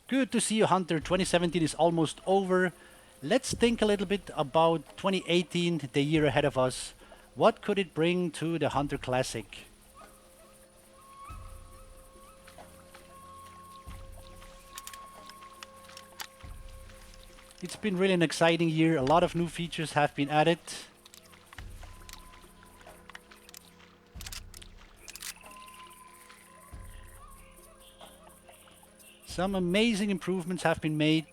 Good to see you, Hunter. 2017 is almost over. Let's think a little bit about 2018, the year ahead of us. What could it bring to the Hunter Classic? It's been really an exciting year. A lot of new features have been added. Some amazing improvements have been made.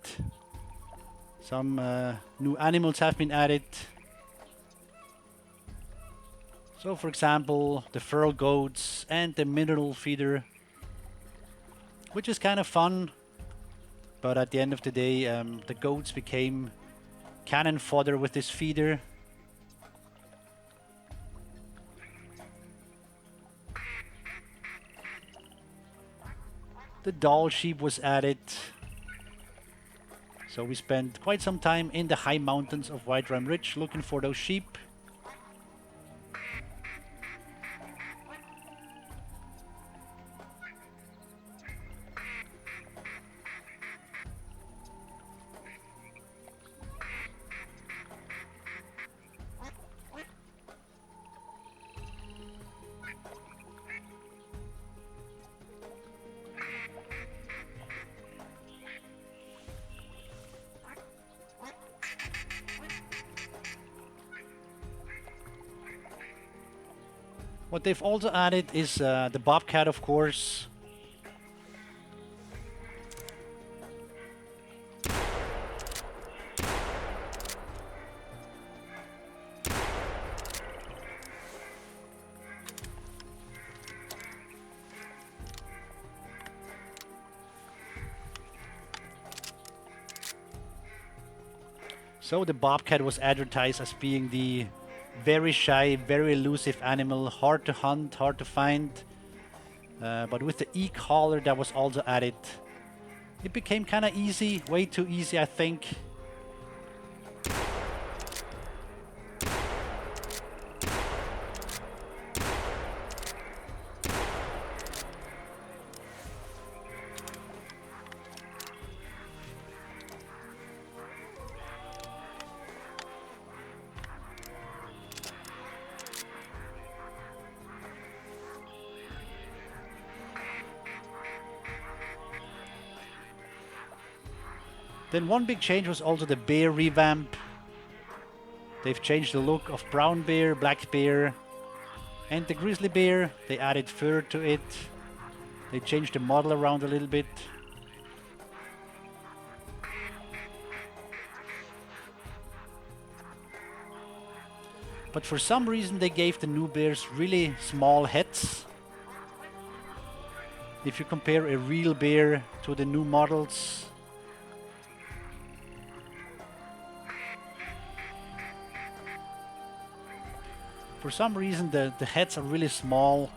Some new animals have been added. So, for example, the feral goats and the mineral feeder, which is kind of fun. But at the end of the day, the goats became cannon fodder with this feeder. The doll sheep was added. So we spent quite some time in the high mountains of White Ram Ridge looking for those sheep. What they've also added is the bobcat, of course. So the bobcat was advertised as being the very shy, very elusive animal, hard to hunt, hard to find. But with the e-collar that was also added, it became kind of easy, way too easy, I think. Then one big change was also the bear revamp. They've changed the look of brown bear, black bear, and the grizzly bear. They added fur to it. They changed the model around a little bit. But for some reason they gave the new bears really small heads. If you compare a real bear to the new models, for some reason the heads are really small.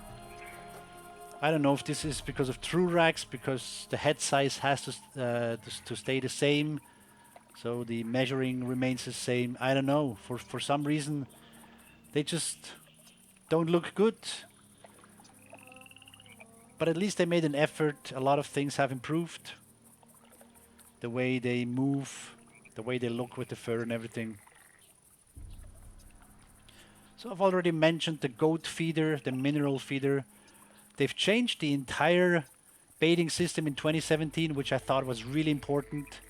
I don't know if this is because of true racks, because the head size has to stay the same, so the measuring remains the same. I don't know. For some reason they just don't look good. But at least they made an effort. A lot of things have improved. The way they move, the way they look with the fur and everything. So I've already mentioned the goat feeder, the mineral feeder. They've changed the entire baiting system in 2017, which I thought was really important.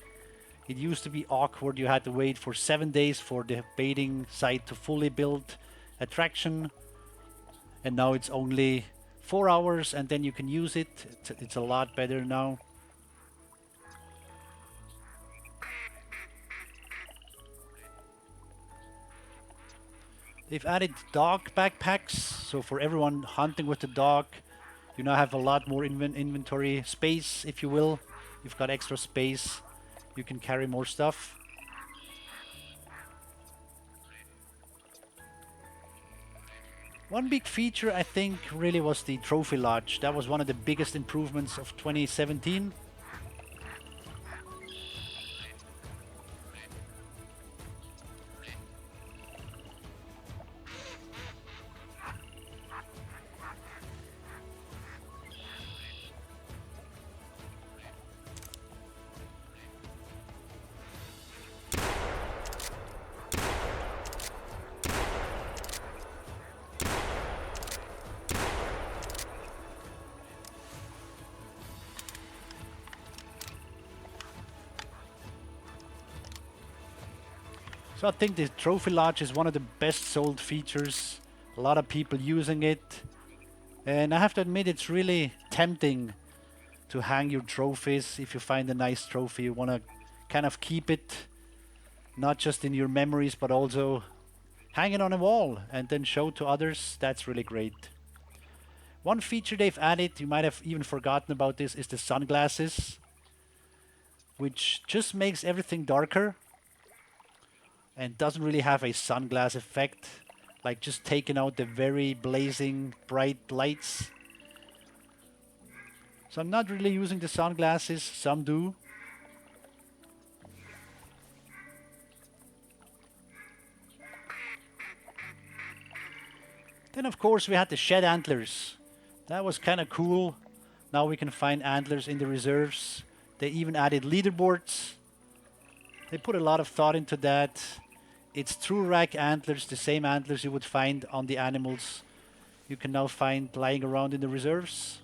It used to be awkward. You had to wait for 7 days for the baiting site to fully build attraction. And now it's only 4 hours and then you can use it. It's a lot better now. They've added dog backpacks, so for everyone hunting with the dog, you now have a lot more inventory space, if you will. You've got extra space, you can carry more stuff. One big feature, I think, really was the trophy lodge. That was one of the biggest improvements of 2017. So I think the Trophy Lodge is one of the best sold features. A lot of people using it. And I have to admit, it's really tempting to hang your trophies. If you find a nice trophy, you want to kind of keep it, not just in your memories, but also hang it on a wall and then show to others. That's really great. One feature they've added, you might have even forgotten about this, is the sunglasses, which just makes everything darker and doesn't really have a sunglass effect, like just taking out the very blazing bright lights. So I'm not really using the sunglasses, some do. Then of course we had the shed antlers. That was kind of cool. Now we can find antlers in the reserves. They even added leaderboards. They put a lot of thought into that. It's true rack antlers, the same antlers you would find on the animals you can now find lying around in the reserves.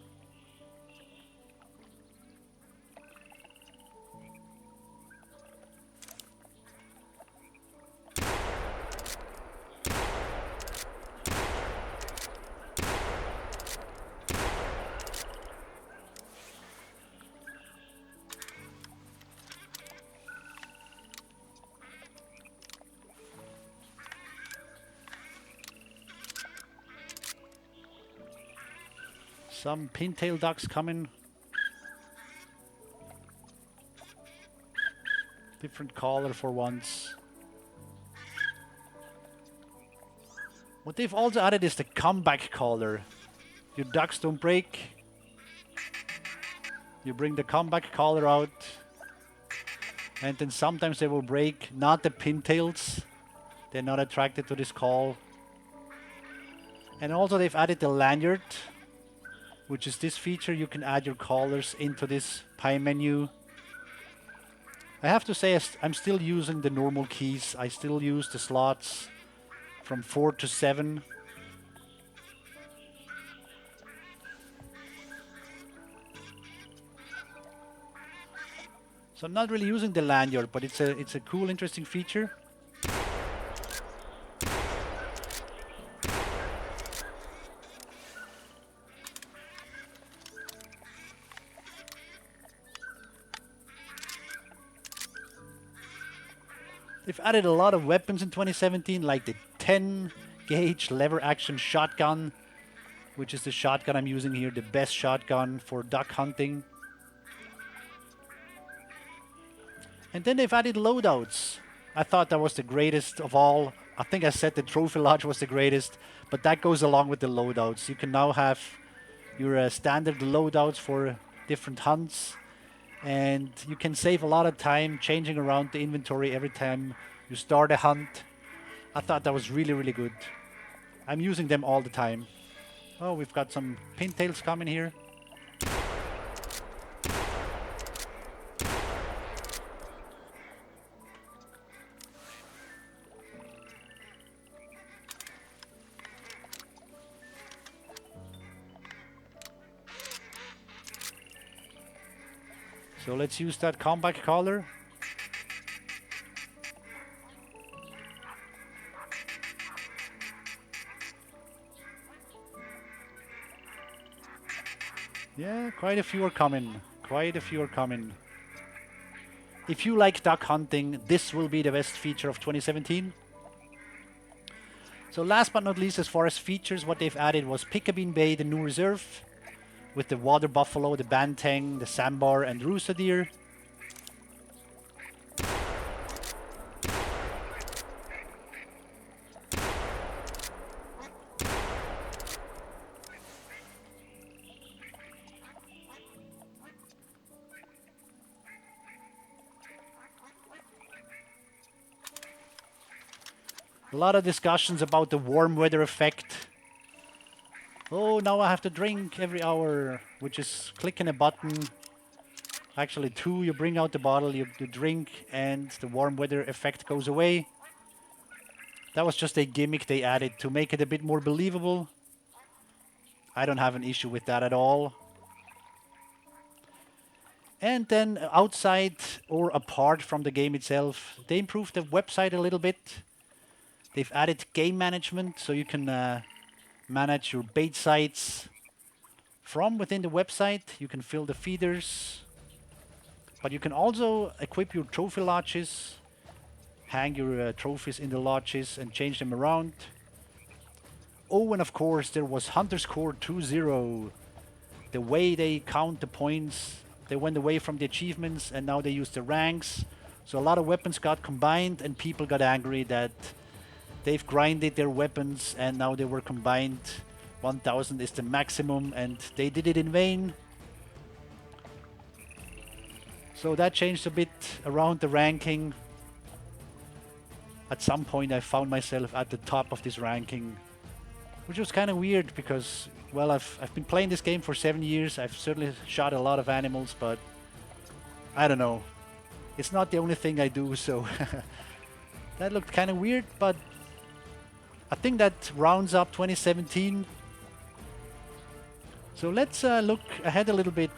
Some pintail ducks coming. Different color for once. What they've also added is the comeback collar. Your ducks don't break. You bring the comeback collar out. And then sometimes they will break, not the pintails. They're not attracted to this call. And also they've added the lanyard, which is this feature. You can add your collars into this pie menu. I have to say I'm still using the normal keys. I still use the slots from 4 to 7. So I'm not really using the lanyard, but it's a cool, interesting feature. They've added a lot of weapons in 2017, like the 10 gauge lever action shotgun, which is the shotgun I'm using here, the best shotgun for duck hunting. And then they've added loadouts. I thought that was the greatest of all. I think I said the Trophy Lodge was the greatest, but that goes along with the loadouts. You can now have your standard loadouts for different hunts. And you can save a lot of time changing around the inventory every time you start a hunt. I thought that was really, really good. I'm using them all the time. Oh, we've got some pintails coming here. So let's use that comeback collar. Yeah, quite a few are coming. Quite a few are coming. If you like duck hunting, this will be the best feature of 2017. So last but not least, as far as features, what they've added was Pickabeen Bay, the new reserve, with the water buffalo, the banteng, the sambar, and rooster deer. A lot of discussions about the warm weather effect. Oh, now I have to drink every hour, which is clicking a button. Actually, 2, you bring out the bottle, you drink, and the warm weather effect goes away. That was just a gimmick they added to make it a bit more believable. I don't have an issue with that at all. And then outside or apart from the game itself, they improved the website a little bit. They've added game management, so you can manage your bait sites from within the website. You can fill the feeders, but you can also equip your trophy lodges, hang your trophies in the lodges and change them around. Oh, and of course there was Hunter Score 2.0. The way they count the points, they went away from the achievements and now they use the ranks. So a lot of weapons got combined and people got angry that they've grinded their weapons and now they were combined. 1000 is the maximum and they did it in vain. So that changed a bit around the ranking. At some point I found myself at the top of this ranking, which was kind of weird because, well, I've been playing this game for 7 years. I've certainly shot a lot of animals, but I don't know. It's not the only thing I do, so that looked kind of weird, but I think that rounds up 2017. So let's look ahead a little bit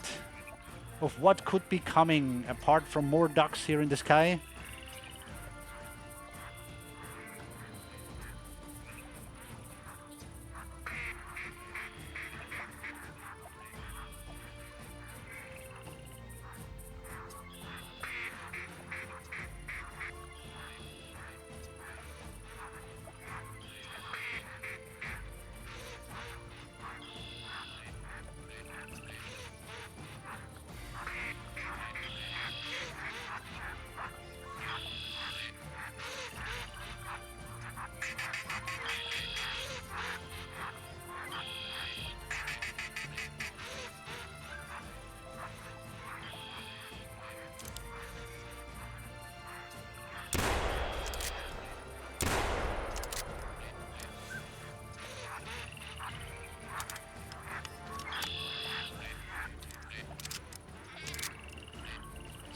of what could be coming apart from more ducks here in the sky.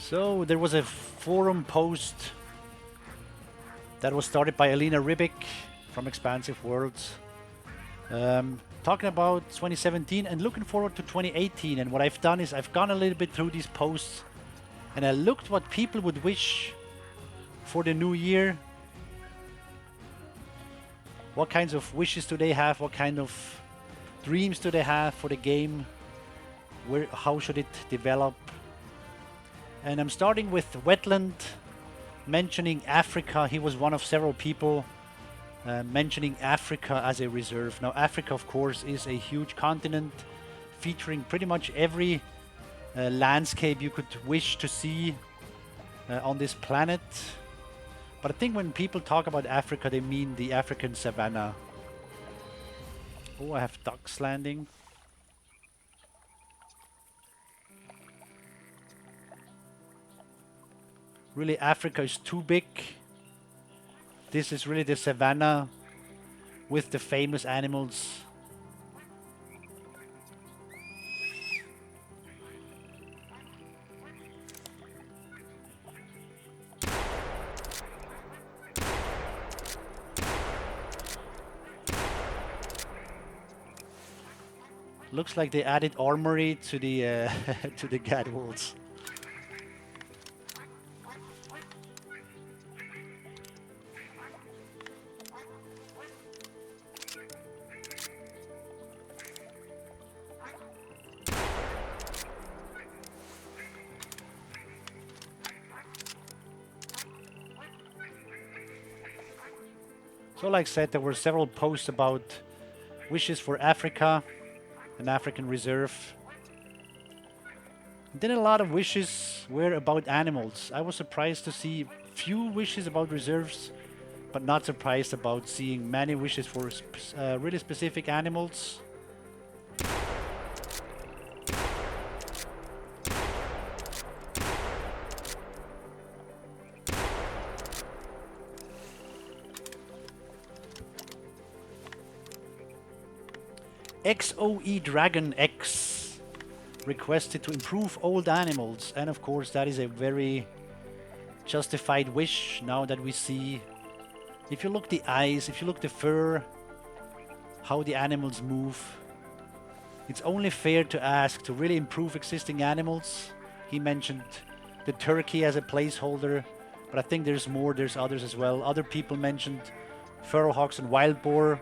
So there was a forum post that was started by Alina Ribic from Expansive Worlds, talking about 2017 and looking forward to 2018. And what I've done is I've gone a little bit through these posts and I looked what people would wish for the new year. What kinds of wishes do they have? What kind of dreams do they have for the game? How should it develop? And I'm starting with Wetland, mentioning Africa. He was one of several people mentioning Africa as a reserve. Now, Africa, of course, is a huge continent featuring pretty much every landscape you could wish to see on this planet. But I think when people talk about Africa, they mean the African savanna. Oh, I have ducks landing. Really, Africa is too big. This is really the savanna with the famous animals. Looks like they added armory to the to the gadwalls. So like I said, there were several posts about wishes for Africa, an African reserve. And then a lot of wishes were about animals. I was surprised to see few wishes about reserves, but not surprised about seeing many wishes for really specific animals. XOE Dragon X requested to improve old animals, and of course that is a very justified wish now that we see, if you look the eyes, if you look the fur, how the animals move, it's only fair to ask to really improve existing animals He mentioned the turkey as a placeholder, but I think there's more, there's others as well. Other people mentioned feral hogs and wild boar.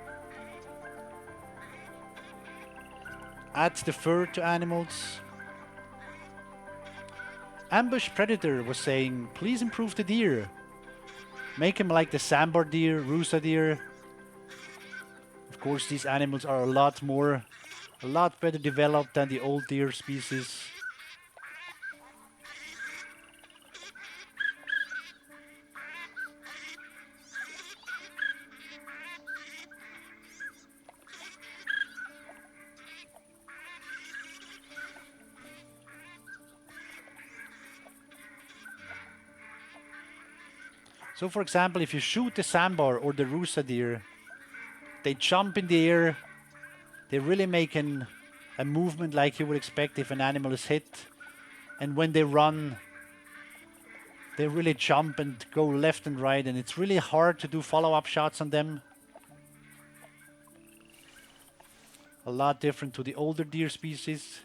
Add the fur to animals. Ambush Predator was saying, please improve the deer. Make him like the sambar deer, rusa deer. Of course, these animals are a lot better developed than the old deer species. So for example, if you shoot the sambar or the rusa deer, they jump in the air. They really make a movement like you would expect if an animal is hit. And when they run, they really jump and go left and right, and it's really hard to do follow-up shots on them. A lot different to the older deer species.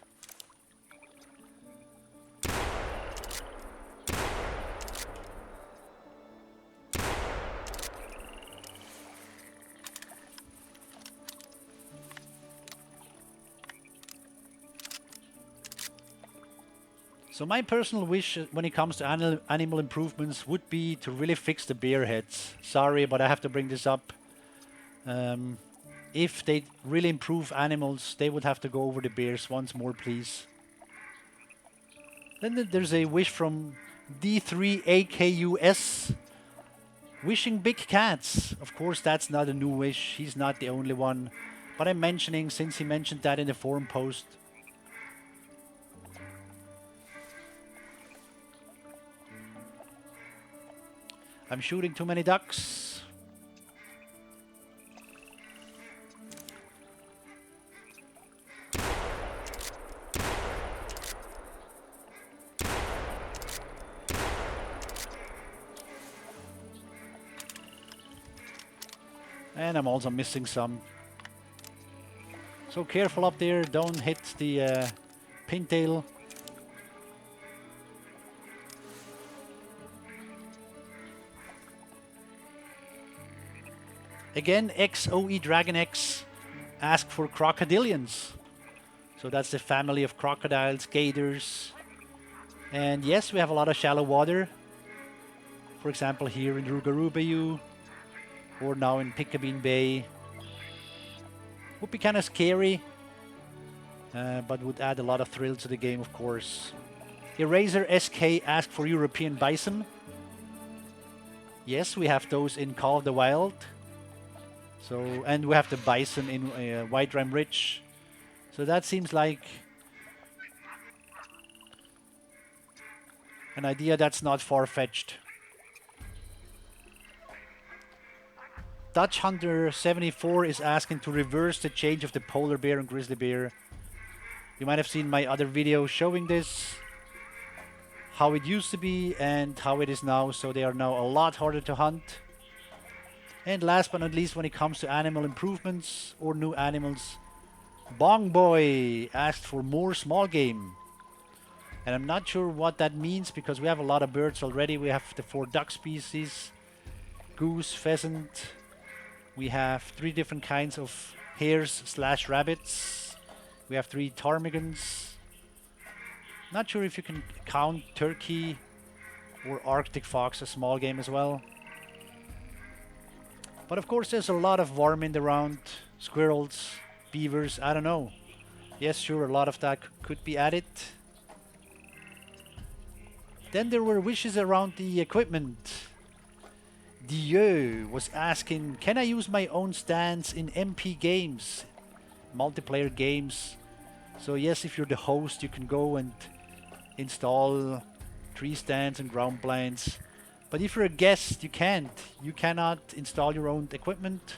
So my personal wish when it comes to animal improvements would be to really fix the bear heads. Sorry, but I have to bring this up. If they really improve animals, they would have to go over the bears once more, please. Then there's a wish from D3AKUS. Wishing big cats. Of course, that's not a new wish. He's not the only one. But I'm mentioning, since he mentioned that in the forum post. I'm shooting too many ducks. And I'm also missing some. So careful up there, don't hit the pintail. Again, XOE Dragon X asked for crocodilians. So that's the family of crocodiles, gators. And yes, we have a lot of shallow water. For example, here in Rougarou or now in Pickabeen Bay. Would be kind of scary, but would add a lot of thrill to the game, of course. Eraser SK asked for European bison. Yes, we have those in Call of the Wild. So, and we have the bison in White Ram Ridge. So that seems like an idea that's not far-fetched. Dutch Hunter 74 is asking to reverse the change of the polar bear and grizzly bear. You might have seen my other video showing this, how it used to be and how it is now. So they are now a lot harder to hunt. And last but not least, when it comes to animal improvements or new animals, Bong Boy asked for more small game. And I'm not sure what that means because we have a lot of birds already. We have the 4 duck species, goose, pheasant. We have 3 different kinds of hares/rabbits. We have 3 ptarmigans. Not sure if you can count turkey or Arctic fox as small game as well. But of course there's a lot of varmint around, squirrels, beavers, I don't know. Yes, sure, a lot of that could be added. Then there were wishes around the equipment. Dieu was asking, can I use my own stands in MP games? Multiplayer games. So yes, if you're the host, you can go and install tree stands and ground blinds. But if you're a guest, you can't. You cannot install your own equipment.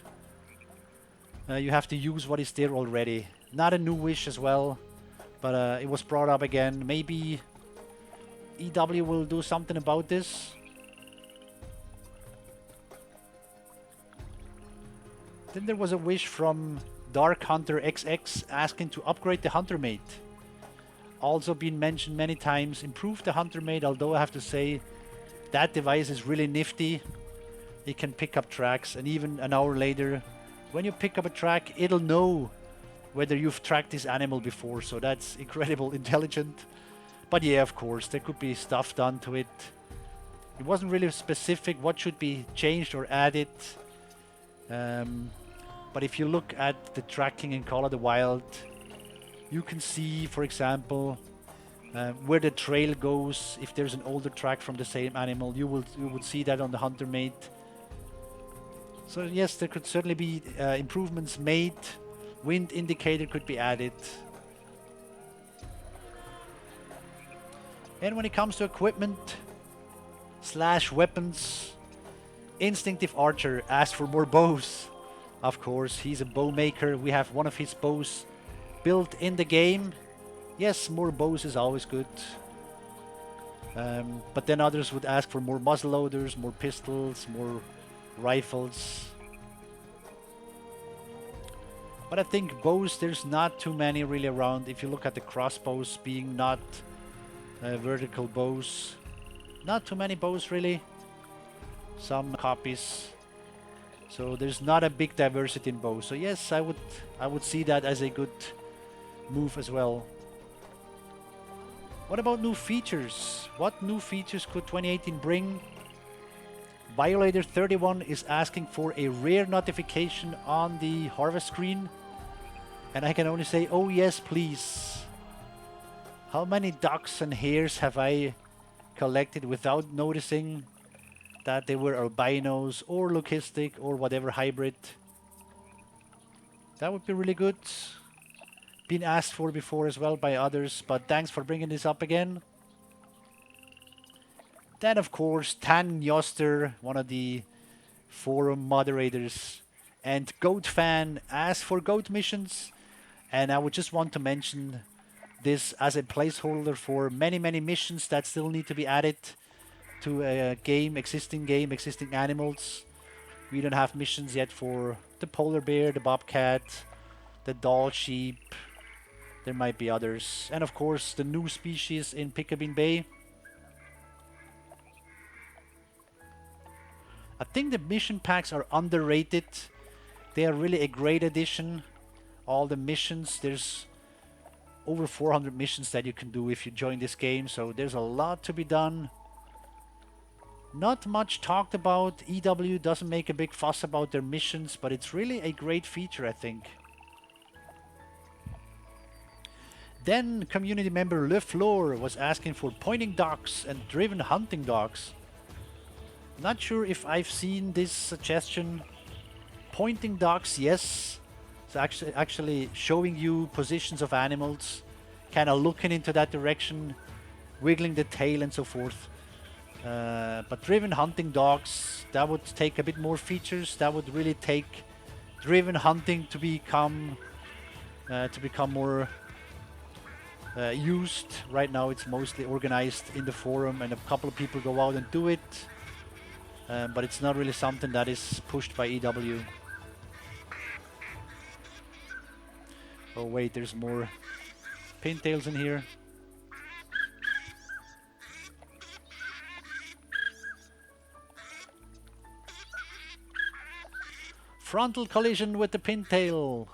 You have to use what is there already. Not a new wish as well, but it was brought up again. Maybe EW will do something about this. Then there was a wish from Dark Hunter XX asking to upgrade the Hunter Mate. also been mentioned many times. Improve the Hunter Mate, although I have to say that device is really nifty. It can pick up tracks, and even an hour later, when you pick up a track, it'll know whether you've tracked this animal before, so that's incredible intelligent. But yeah, of course, there could be stuff done to it. It wasn't really specific what should be changed or added. But if you look at the tracking in Call of the Wild, you can see, for example, where the trail goes. If there's an older track from the same animal, you would see that on the Hunter Mate. So yes, there could certainly be improvements made. Wind indicator could be added. And when it comes to equipment / weapons, Instinctive Archer asked for more bows. Of course, he's a bow maker. We have one of his bows built in the game. Yes, more bows is always good. But then others would ask for more muzzleloaders, more pistols, more rifles. But I think bows, there's not too many really around. If you look at the crossbows being not vertical bows, not too many bows really. Some copies. So there's not a big diversity in bows. So yes, I would see that as a good move as well. What about new features? What new features could 2018 bring? Violator 31 is asking for a rare notification on the harvest screen. And I can only say, oh yes, please. How many ducks and hares have I collected without noticing that they were albinos or leucistic or whatever hybrid? That would be really good. Been asked for before as well by others, but thanks for bringing this up again. Then of course Tan Yoster, one of the forum moderators and Goat fan, asked for goat missions, and I would just want to mention this as a placeholder for many missions that still need to be added to a game, existing animals. We don't have missions yet for the polar bear, the bobcat, the Dall sheep. There might be others, and of course the new species in Pickabeen Bay. I think the mission packs are underrated. They are really a great addition. All the missions, there's over 400 missions that you can do if you join this game, so there's a lot to be done. Not much talked about. EW doesn't make a big fuss about their missions, but it's really a great feature, I think. Then community member Le Fleur was asking for pointing dogs and driven hunting dogs. Not sure if I've seen this suggestion. Pointing dogs, yes. So actually showing you positions of animals, kind of looking into that direction, wiggling the tail and so forth. But driven hunting dogs, that would take a bit more features. That would really take driven hunting to become more used. Right now it's mostly organized in the forum and a couple of people go out and do it. But it's not really something that is pushed by EW. Oh wait, there's more pintails in here. Frontal collision with the pintail.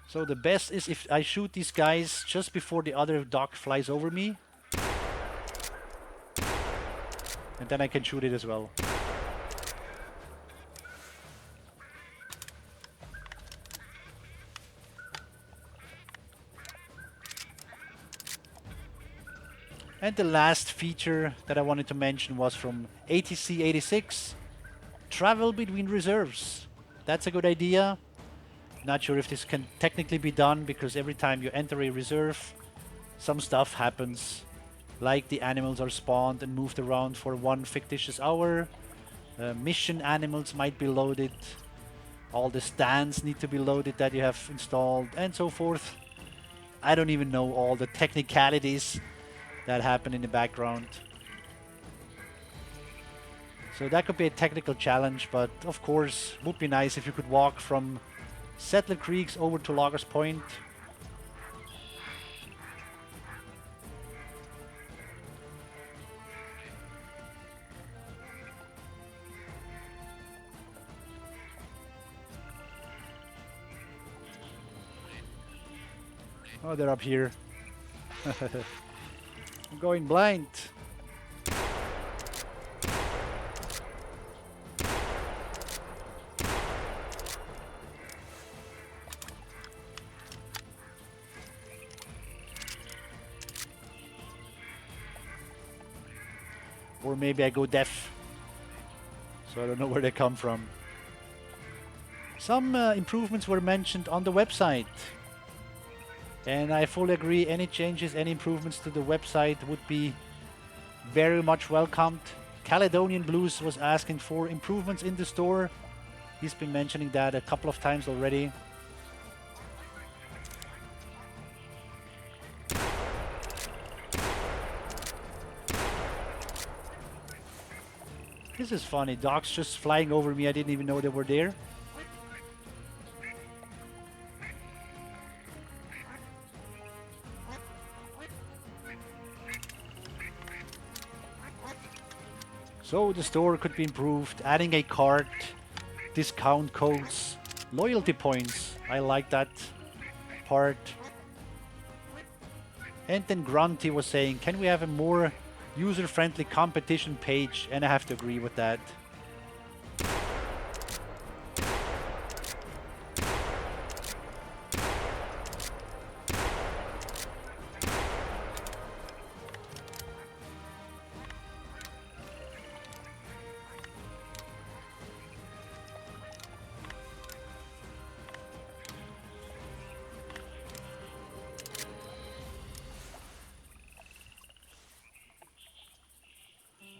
So the best is if I shoot these guys just before the other duck flies over me. And then I can shoot it as well. And the last feature that I wanted to mention was from ATC 86. Travel between reserves. That's a good idea. Not sure if this can technically be done, because every time you enter a reserve, some stuff happens. Like the animals are spawned and moved around for one fictitious hour. Mission animals might be loaded. All the stands need to be loaded that you have installed, and so forth. I don't even know all the technicalities that happen in the background. So that could be a technical challenge, but of course, would be nice if you could walk from Settler Creeks over to Loggers Point. Oh, they're up here. I'm going blind. Or maybe I go deaf. So I don't know where they come from. Some improvements were mentioned on the website. And I fully agree, any changes, any improvements to the website would be very much welcomed. Caledonian Blues was asking for improvements in the store. He's been mentioning that a couple of times already. This is funny, dogs just flying over me, I didn't even know they were there. So the store could be improved, adding a cart, discount codes, loyalty points. I like that part. And then Grunty was saying, can we have a more user-friendly competition page? And I have to agree with that.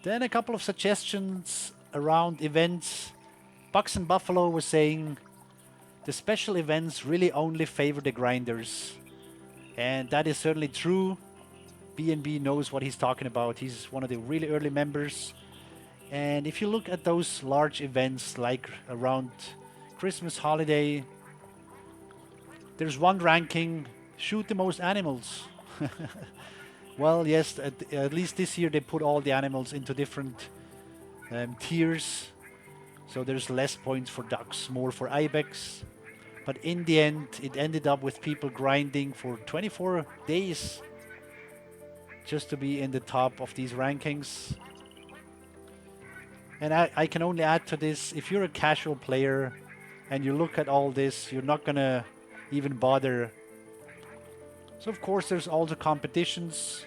Then a couple of suggestions around events. Bucks and Buffalo was saying the special events really only favor the grinders. And that is certainly true. B&B knows what he's talking about. He's one of the really early members. And if you look at those large events like around Christmas holiday, there's one ranking, shoot the most animals. Well, yes, at least this year they put all the animals into different tiers. So there's less points for ducks, more for ibex. But in the end, it ended up with people grinding for 24 days just to be in the top of these rankings. And I can only add to this, if you're a casual player and you look at all this, you're not gonna even bother. So of course there's also competitions.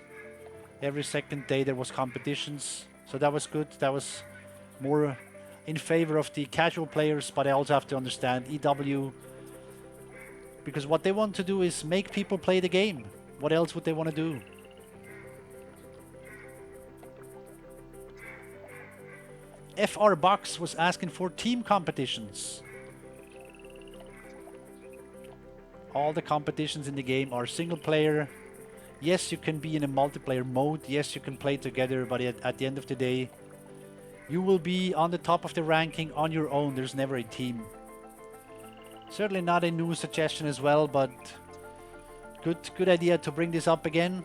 Every second day there was competitions. So that was good. That was more in favor of the casual players, but I also have to understand EW, because what they want to do is make people play the game. What else would they want to do? FR Box was asking for team competitions. All the competitions in the game are single player. Yes, you can be in a multiplayer mode. Yes, you can play together, but at the end of the day, you will be on the top of the ranking on your own. There's never a team. Certainly not a new suggestion as well, but good idea to bring this up again.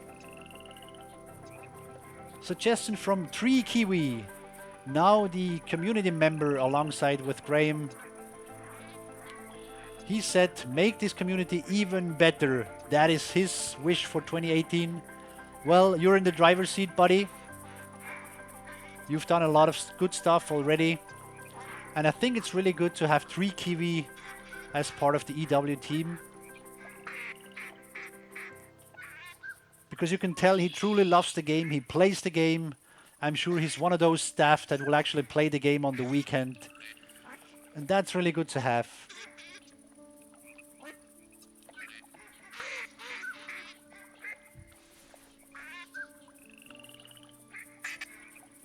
Suggestion from Tree Kiwi, now the community member alongside with Graham. He said, make this community even better. That is his wish for 2018. Well, you're in the driver's seat, buddy. You've done a lot of good stuff already. And I think it's really good to have Tree Kiwi as part of the EW team. Because you can tell he truly loves the game. He plays the game. I'm sure he's one of those staff that will actually play the game on the weekend. And that's really good to have.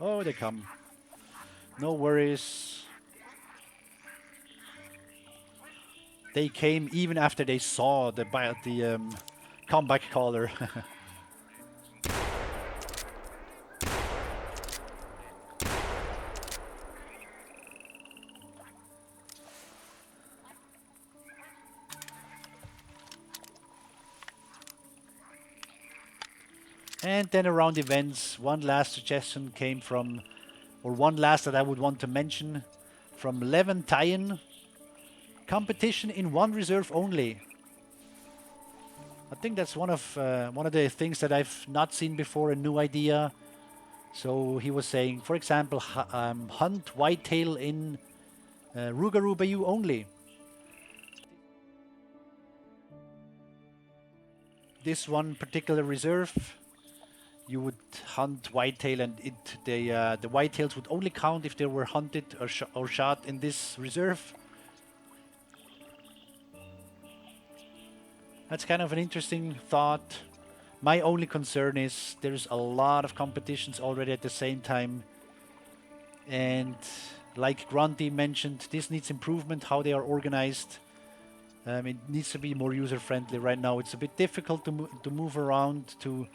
Oh, they come. No worries. They came even after they saw the comeback caller. And then around events, one last suggestion came from, or one last that I would want to mention, from Levin Tyen. Competition in one reserve only. I think that's one of the things that I've not seen before, a new idea. So he was saying, for example, hunt whitetail in Rougarou Bayou only. This one particular reserve, you would hunt whitetail, and the whitetails would only count if they were hunted or shot in this reserve. That's kind of an interesting thought. My only concern is there's a lot of competitions already at the same time. And like Grunty mentioned, this needs improvement, how they are organized. It needs to be more user-friendly. Right now it's a bit difficult to move around, to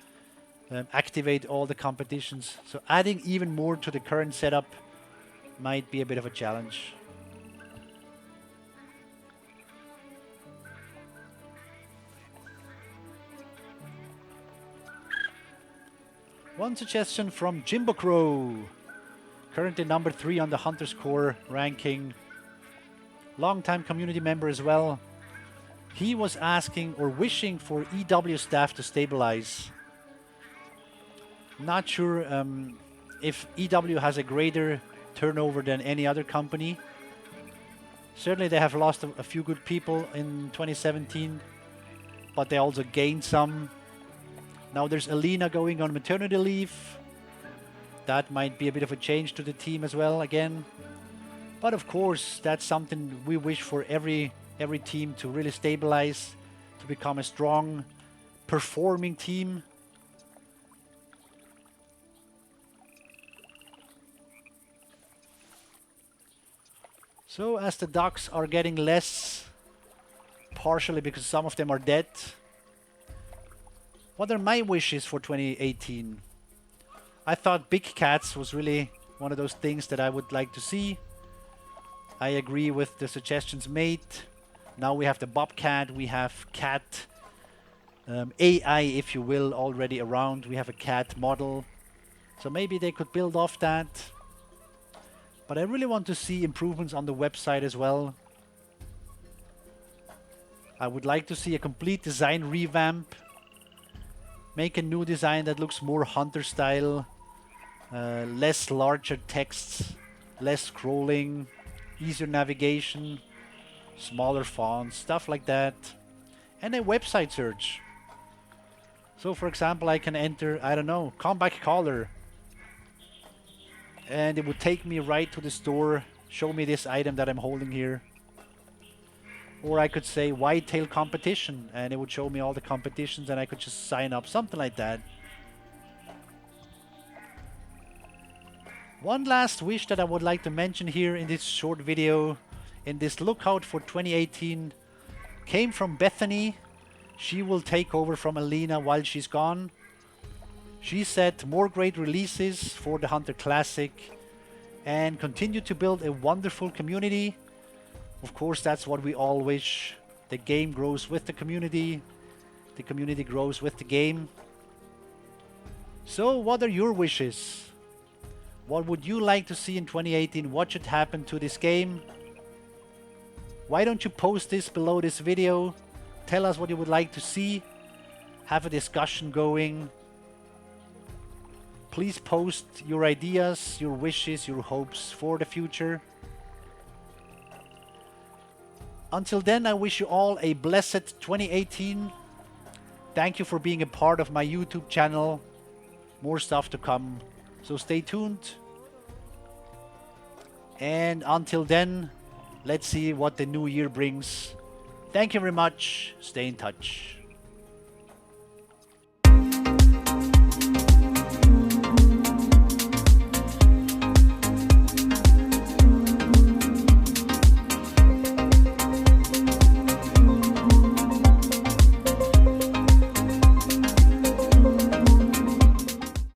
activate all the competitions. So adding even more to the current setup might be a bit of a challenge. One suggestion from Jimbo Crow, currently number 3 on the Hunter Score ranking, long-time community member as well. He was asking or wishing for EW staff to stabilize. Not sure if EW has a greater turnover than any other company. Certainly they have lost a few good people in 2017, but they also gained some. Now there's Alina going on maternity leave. That might be a bit of a change to the team as well again. But of course, that's something we wish for every team to really stabilize, to become a strong, performing team. So as the ducks are getting less, partially because some of them are dead, what are my wishes for 2018? I thought big cats was really one of those things that I would like to see. I agree with the suggestions made. Now we have the bobcat, we have cat AI, if you will, already around. We have a cat model. So maybe they could build off that. But I really want to see improvements on the website as well. I would like to see a complete design revamp. Make a new design that looks more hunter style. Less larger texts, less scrolling, easier navigation, smaller fonts, stuff like that. And a website search. So for example, I can enter, I don't know, comeback collar. And it would take me right to the store, show me this item that I'm holding here. Or I could say whitetail competition, and it would show me all the competitions, and I could just sign up, something like that. One last wish that I would like to mention here in this short video, in this lookout for 2018, came from Bethany. She will take over from Alina while she's gone. She said more great releases for the Hunter Classic and continue to build a wonderful community. Of course, that's what we all wish. The game grows with the community grows with the game. So what are your wishes? What would you like to see in 2018? What should happen to this game? Why don't you post this below this video? Tell us what you would like to see. Have a discussion going. Please post your ideas, your wishes, your hopes for the future. Until then, I wish you all a blessed 2018. Thank you for being a part of my YouTube channel. More stuff to come, so stay tuned. And until then, let's see what the new year brings. Thank you very much. Stay in touch.